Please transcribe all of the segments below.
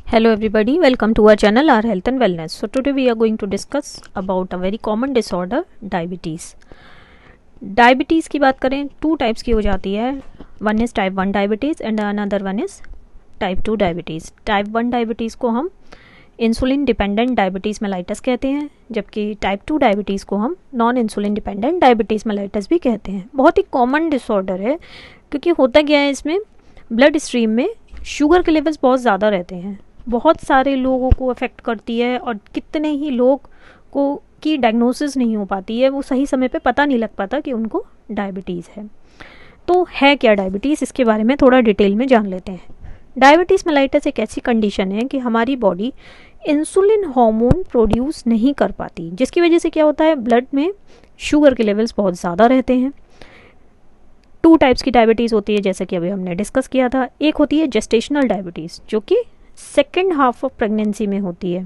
Hello everybody, welcome to our channel Our Health and Wellness. So today we are going to discuss about a very common disorder, diabetes. Diabetes की बात करें, two types की हो जाती है. One is type 1 diabetes and another one is type 2 diabetes. Type 1 diabetes को हम insulin dependent diabetes mellitus कहते हैं, जबकि टाइप 2 डायबिटीज़ को हम non insulin dependent diabetes mellitus भी कहते हैं. बहुत ही कॉमन डिसऑर्डर है, क्योंकि होता क्या है, इसमें ब्लड स्ट्रीम में शुगर के लेवल्स बहुत ज़्यादा रहते हैं. बहुत सारे लोगों को अफेक्ट करती है और कितने ही लोग को की डायग्नोसिस नहीं हो पाती है, वो सही समय पे पता नहीं लग पाता कि उनको डायबिटीज़ है. तो है क्या डायबिटीज़, इसके बारे में थोड़ा डिटेल में जान लेते हैं. डायबिटीज़ मेलाइटस एक ऐसी कंडीशन है कि हमारी बॉडी इंसुलिन हार्मोन प्रोड्यूस नहीं कर पाती, जिसकी वजह से क्या होता है, ब्लड में शुगर के लेवल्स बहुत ज़्यादा रहते हैं. टू टाइप्स की डायबिटीज़ होती है, जैसे कि अभी हमने डिस्कस किया था. एक होती है जेस्टेशनल डायबिटीज़, जो कि सेकेंड हाफ ऑफ प्रेगनेंसी में होती है.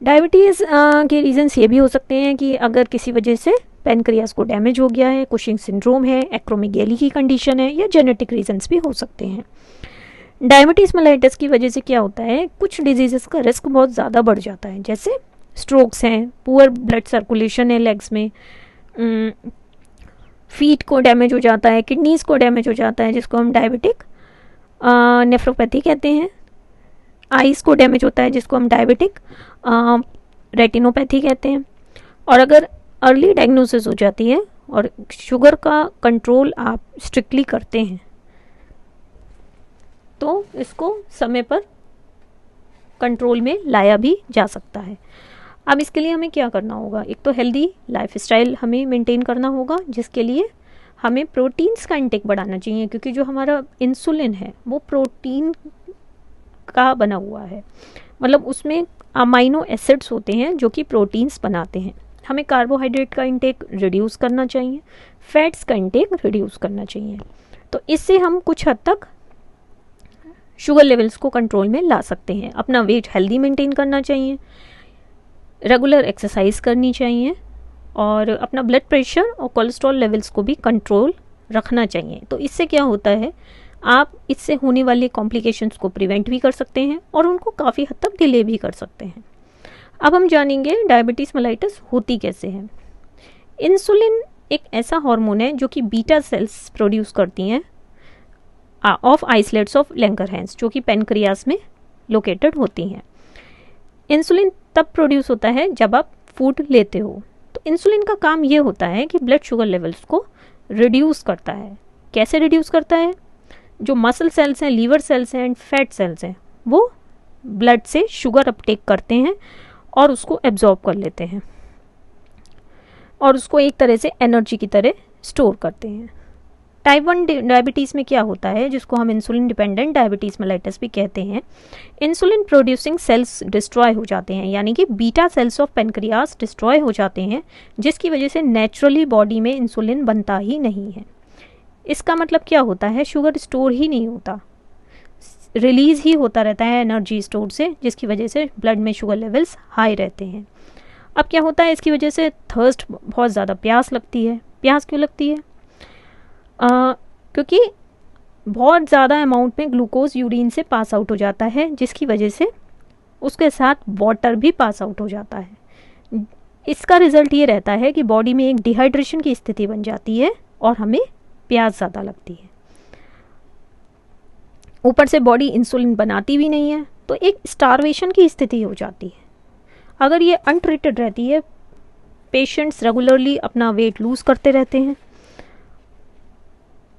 डायबिटीज़ के रीजंस ये भी हो सकते हैं कि अगर किसी वजह से पैनक्रियास को डैमेज हो गया है, कुशिंग सिंड्रोम है, एक्रोमेगेली की कंडीशन है, या जेनेटिक रीजंस भी हो सकते हैं. डायबिटीज़ मेलाइटस की वजह से क्या होता है, कुछ डिजीज़ का रिस्क बहुत ज़्यादा बढ़ जाता है, जैसे स्ट्रोक्स हैं, पुअर ब्लड सर्कुलेशन है लेग्स में, फीट को डैमेज हो जाता है, किडनीज़ को डैमेज हो जाता है, जिसको हम डायबिटिक नेफ्रोपैथी कहते हैं. आइज़ को डैमेज होता है, जिसको हम डायबिटिक रेटिनोपैथी कहते हैं. और अगर अर्ली डायग्नोसिस हो जाती है और शुगर का कंट्रोल आप स्ट्रिक्टली करते हैं, तो इसको समय पर कंट्रोल में लाया भी जा सकता है. अब इसके लिए हमें क्या करना होगा, एक तो हेल्दी लाइफस्टाइल हमें मेंटेन करना होगा, जिसके लिए हमें प्रोटीन्स का इंटेक बढ़ाना चाहिए, क्योंकि जो हमारा इंसुलिन है वो प्रोटीन का बना हुआ है. मतलब उसमें अमाइनो एसिड्स होते हैं जो कि प्रोटीन्स बनाते हैं. हमें कार्बोहाइड्रेट का इंटेक रिड्यूस करना चाहिए, फैट्स का इंटेक रिड्यूस करना चाहिए. तो इससे हम कुछ हद तक शुगर लेवल्स को कंट्रोल में ला सकते हैं. अपना वेट हेल्दी मेंटेन करना चाहिए, रेगुलर एक्सरसाइज करनी चाहिए, और अपना ब्लड प्रेशर और कोलेस्ट्रॉल लेवल्स को भी कंट्रोल रखना चाहिए. तो इससे क्या होता है, आप इससे होने वाले कॉम्प्लिकेशंस को प्रिवेंट भी कर सकते हैं और उनको काफ़ी हद तक डिले भी कर सकते हैं. अब हम जानेंगे डायबिटीज़ मेलाइटस होती कैसे है. इंसुलिन एक ऐसा हार्मोन है जो कि बीटा सेल्स प्रोड्यूस करती हैं ऑफ आइसलेट्स ऑफ लैंगरहैंस, जो कि पैनक्रियास में लोकेटेड होती हैं. इंसुलिन तब प्रोड्यूस होता है जब आप फूड लेते हो. तो इंसुलिन का काम ये होता है कि ब्लड शुगर लेवल्स को रिड्यूस करता है. कैसे रिड्यूस करता है, जो मसल सेल्स हैं, लीवर सेल्स हैं एंड फैट सेल्स हैं, वो ब्लड से शुगर अपटेक करते हैं और उसको एब्जॉर्ब कर लेते हैं और उसको एक तरह से एनर्जी की तरह स्टोर करते हैं. टाइप 1 डायबिटीज़ में क्या होता है, जिसको हम इंसुलिन डिपेंडेंट डायबिटीज़ मेलाइटस भी कहते हैं, इंसुलिन प्रोड्यूसिंग सेल्स डिस्ट्रॉय हो जाते हैं, यानी कि beta cells of pancreas destroy हो जाते हैं, जिसकी वजह से नेचुरली बॉडी में इंसुलिन बनता ही नहीं है. इसका मतलब क्या होता है, शुगर स्टोर ही नहीं होता, रिलीज़ ही होता रहता है एनर्जी स्टोर से, जिसकी वजह से ब्लड में शुगर लेवल्स हाई रहते हैं. अब क्या होता है, इसकी वजह से थर्स्ट, बहुत ज़्यादा प्यास लगती है. प्यास क्यों लगती है, क्योंकि बहुत ज़्यादा अमाउंट में ग्लूकोज यूरिन से पास आउट हो जाता है, जिसकी वजह से उसके साथ वाटर भी पास आउट हो जाता है. इसका रिजल्ट ये रहता है कि बॉडी में एक डिहाइड्रेशन की स्थिति बन जाती है और हमें प्यास ज़्यादा लगती है. ऊपर से बॉडी इंसुलिन बनाती भी नहीं है, तो एक स्टारवेशन की स्थिति हो जाती है. अगर ये अनट्रीटेड रहती है, पेशेंट्स रेगुलरली अपना वेट लूज़ करते रहते हैं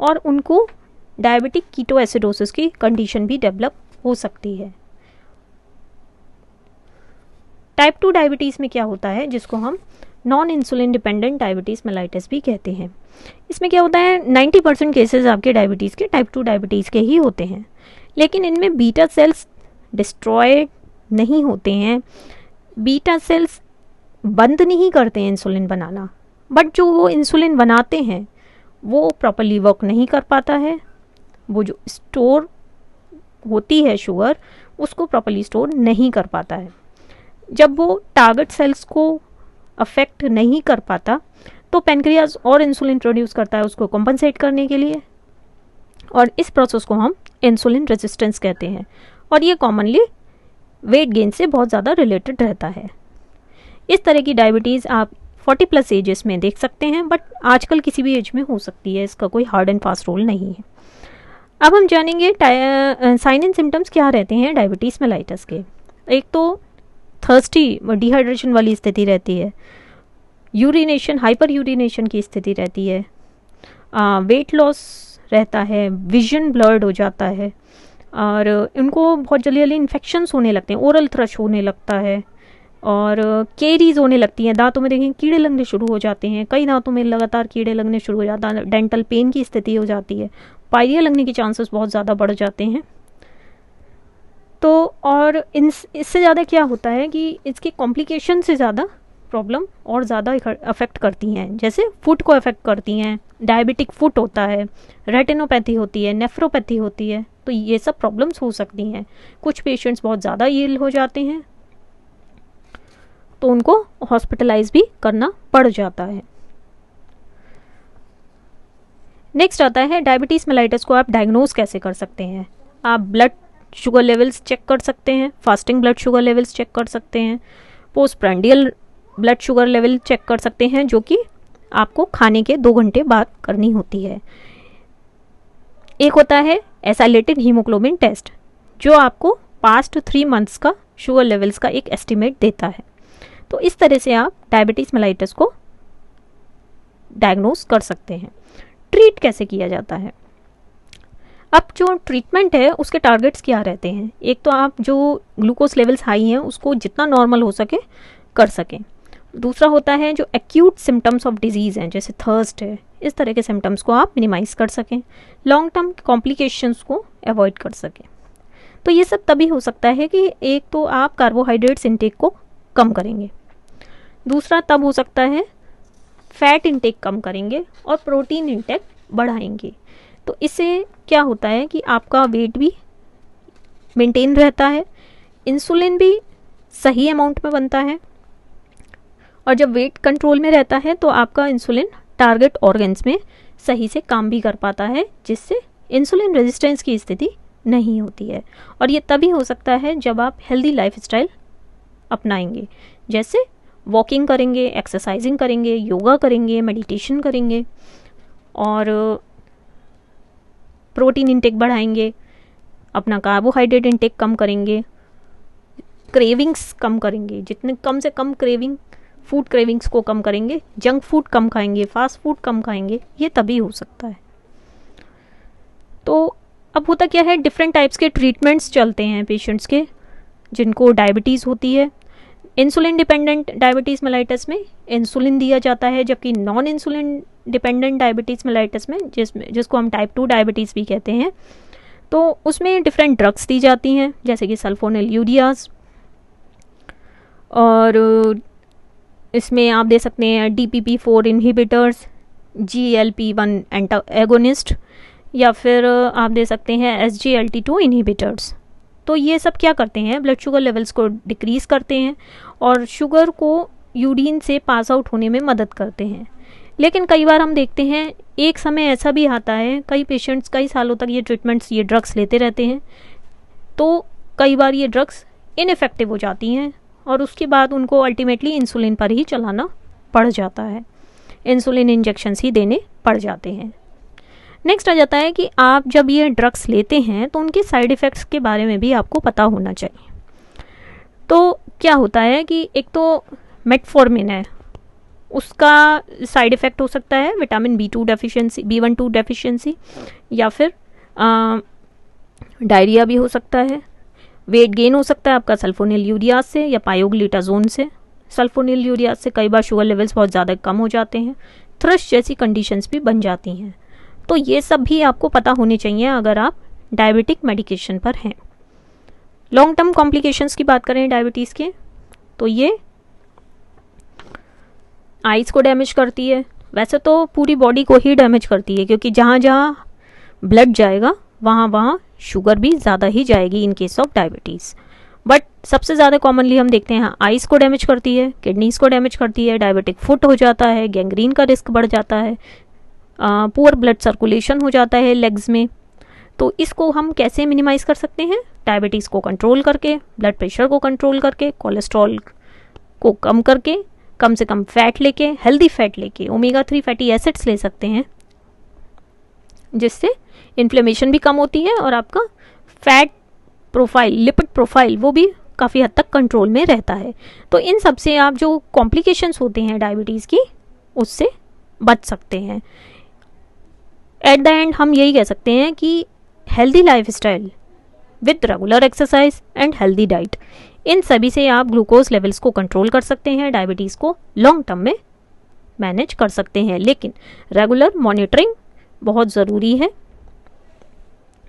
और उनको डायबिटिक कीटोएसिडोसिस की कंडीशन भी डेवलप हो सकती है. टाइप 2 डायबिटीज़ में क्या होता है, जिसको हम non insulin dependent diabetes mellitus भी कहते हैं. इसमें क्या होता है, 90% केसेस आपके डायबिटीज़ के टाइप 2 डायबिटीज़ के ही होते हैं, लेकिन इनमें बीटा सेल्स डिस्ट्रॉय नहीं होते हैं. बीटा सेल्स बंद नहीं करते हैं इंसुलिन बनाना, बट जो वो इंसुलिन बनाते हैं वो प्रॉपर्ली वर्क नहीं कर पाता है. वो जो स्टोर होती है शुगर, उसको प्रॉपर्ली स्टोर नहीं कर पाता है. जब वो टारगेट सेल्स को अफेक्ट नहीं कर पाता, तो पैनक्रियास और इंसुलिन प्रोड्यूस करता है उसको कॉम्पनसेट करने के लिए, और इस प्रोसेस को हम इंसुलिन रेजिस्टेंस कहते हैं. और ये कॉमनली वेट गेन से बहुत ज़्यादा रिलेटेड रहता है। इस तरह की डायबिटीज़ आप 40+ एजेस में देख सकते हैं, बट आजकल किसी भी एज में हो सकती है, इसका कोई हार्ड एंड फास्ट रूल नहीं है। अब हम जानेंगे साइन एंड सिम्टम्स क्या रहते हैं डायबिटीज़ मेलाइटस के। एक तो थर्स्टी डिहाइड्रेशन वाली स्थिति रहती है, यूरिनेशन हाइपर यूरिनेशन की स्थिति रहती है, वेट लॉस रहता है, विजन ब्लर्ड हो जाता है, और उनको बहुत जल्दी इन्फेक्शंस होने लगते हैं, ओरल थ्रश होने लगता है, और केरीज होने लगती हैं, दांतों में देखें कीड़े लगने शुरू हो जाते हैं, कई दांतों में लगातार कीड़े लगने शुरू हो जाता है, डेंटल पेन की स्थिति हो जाती है, पायरिया लगने के चांसेस बहुत ज़्यादा बढ़ जाते हैं। तो और इससे ज़्यादा क्या होता है कि इसके कॉम्प्लिकेशन से ज़्यादा प्रॉब्लम और ज़्यादा अफेक्ट करती हैं, जैसे फुट को अफेक्ट करती हैं, डायबिटिक फुट होता है, रेटिनोपैथी होती है, नेफ्रोपैथी होती है, तो ये सब प्रॉब्लम्स हो सकती हैं। कुछ पेशेंट्स बहुत ज़्यादा इल हो जाते हैं तो उनको हॉस्पिटलाइज भी करना पड़ जाता है। नेक्स्ट आता है डायबिटीज़ मेलाइटस को आप डायग्नोज कैसे कर सकते हैं। आप ब्लड शुगर लेवल्स चेक कर सकते हैं, fasting blood sugar levels check कर सकते हैं, postprandial blood sugar level check कर सकते हैं, जो कि आपको खाने के 2 घंटे बाद करनी होती है। एक होता है एसाइलेटेड हीमोग्लोबिन टेस्ट, जो आपको पास्ट 3 मंथ्स का शुगर लेवल्स का एक एस्टिमेट देता है। तो इस तरह से आप डायबिटीज़ मेलाइटस को डायग्नोज कर सकते हैं। ट्रीट कैसे किया जाता है। अब जो ट्रीटमेंट है उसके टारगेट्स क्या रहते हैं। एक तो आप जो ग्लूकोज लेवल्स हाई हैं उसको जितना नॉर्मल हो सके कर सकें। दूसरा होता है जो एक्यूट सिम्टम्स ऑफ डिजीज़ हैं, जैसे थर्स्ट है, इस तरह के सिम्टम्स को आप मिनिमाइज कर सकें, लॉन्ग टर्म कॉम्प्लिकेशंस को अवॉइड कर सकें। तो ये सब तभी हो सकता है कि एक तो आप कार्बोहाइड्रेट्स इंटेक को कम करेंगे, दूसरा तब हो सकता है फैट इंटेक कम करेंगे और प्रोटीन इंटेक बढ़ाएंगे। तो इससे क्या होता है कि आपका वेट भी मेंटेन रहता है, इंसुलिन भी सही अमाउंट में बनता है, और जब वेट कंट्रोल में रहता है तो आपका इंसुलिन टारगेट ऑर्गन्स में सही से काम भी कर पाता है, जिससे इंसुलिन रेजिस्टेंस की स्थिति नहीं होती है। और ये तभी हो सकता है जब आप हेल्दी लाइफस्टाइल अपनाएंगे, जैसे वॉकिंग करेंगे, एक्सरसाइजिंग करेंगे, योगा करेंगे, मेडिटेशन करेंगे, और प्रोटीन इंटेक बढ़ाएंगे, अपना कार्बोहाइड्रेट इंटेक कम करेंगे, क्रेविंग्स कम करेंगे, जितने कम से कम फूड क्रेविंग्स को कम करेंगे, जंक फूड कम खाएंगे, फास्ट फूड कम खाएंगे, ये तभी हो सकता है। तो अब होता क्या है, डिफरेंट टाइप्स के ट्रीटमेंट्स चलते हैं पेशेंट्स के जिनको डायबिटीज़ होती है। इंसुलिन डिपेंडेंट डायबिटीज़ मेलाइटस में इंसुलिन दिया जाता है, जबकि non insulin dependent diabetes mellitus में जिसको हम टाइप 2 डायबिटीज़ भी कहते हैं, तो उसमें डिफरेंट ड्रग्स दी जाती हैं, जैसे कि सल्फोनिल यूरियाज, और इसमें आप दे सकते हैं DPP-4 इन्हिबिटर्स, GLP-1 एगोनिस्ट, या फिर आप दे सकते हैं SGLT2 इन्हिबिटर्स। तो ये सब क्या करते हैं, ब्लड शुगर लेवल्स को डिक्रीज़ करते हैं और शुगर को यूरिन से पास आउट होने में मदद करते हैं। लेकिन कई बार हम देखते हैं एक समय ऐसा भी आता है, कई पेशेंट्स कई सालों तक ये ड्रग्स लेते रहते हैं, तो कई बार ये ड्रग्स इनइफेक्टिव हो जाती हैं और उसके बाद उनको अल्टीमेटली इंसुलिन पर ही चलाना पड़ जाता है, इंसुलिन इंजेक्शंस ही देने पड़ जाते हैं। नेक्स्ट आ जाता है कि आप जब ये ड्रग्स लेते हैं तो उनके साइड इफ़ेक्ट्स के बारे में भी आपको पता होना चाहिए। तो क्या होता है कि एक तो मेटफॉर्मिन है, उसका साइड इफ़ेक्ट हो सकता है vitamin B2 deficiency, B12 deficiency, या फिर डायरिया भी हो सकता है। वेट गेन हो सकता है आपका सल्फोनिल यूरियाज से या पायोग्लिटाजोन से। सल्फोनिल यूरियाज से कई बार शुगर लेवल्स बहुत ज़्यादा कम हो जाते हैं, थ्रश जैसी कंडीशंस भी बन जाती हैं। तो ये सब भी आपको पता होने चाहिए अगर आप डायबिटिक मेडिकेशन पर हैं। लॉन्ग टर्म कॉम्प्लिकेशंस की बात करें डायबिटीज़ के, तो ये आइज़ को डैमेज करती है, वैसे तो पूरी बॉडी को ही डैमेज करती है, क्योंकि जहाँ जहाँ ब्लड जाएगा वहाँ वहाँ शुगर भी ज़्यादा ही जाएगी in case of diabetes. But सबसे ज़्यादा कॉमनली हम देखते हैं आइज़ को डैमेज करती है, किडनीज़ को डैमेज करती है, डायबिटिक फुट हो जाता है, गैंग्रीन का रिस्क बढ़ जाता है, पुअर ब्लड सर्कुलेशन हो जाता है लेग्स में। तो इसको हम कैसे मिनिमाइज़ कर सकते हैं, डायबिटीज़ को कंट्रोल करके, ब्लड प्रेशर को कंट्रोल करके, कोलेस्ट्रॉल को कम करके, कम से कम फैट लेके, हेल्दी फैट लेके, ओमेगा 3 फैटी एसिड्स ले सकते हैं, जिससे इन्फ्लेमेशन भी कम होती है और आपका फैट प्रोफाइल, लिपिड प्रोफाइल वो भी काफ़ी हद तक कंट्रोल में रहता है। तो इन सब से आप जो कॉम्प्लिकेशंस होते हैं डायबिटीज़ की, उससे बच सकते हैं। एट द एंड हम यही कह सकते हैं कि healthy lifestyle with regular exercise and healthy diet, इन सभी से आप ग्लूकोज लेवल्स को कंट्रोल कर सकते हैं, डायबिटीज़ को लॉन्ग टर्म में मैनेज कर सकते हैं। लेकिन रेगुलर मॉनिटरिंग बहुत ज़रूरी है।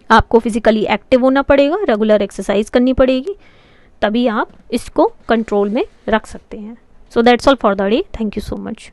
आपको फिजिकली एक्टिव होना पड़ेगा, रेगुलर एक्सरसाइज करनी पड़ेगी, तभी आप इसको कंट्रोल में रख सकते हैं। So that's all for the day. Thank you so much.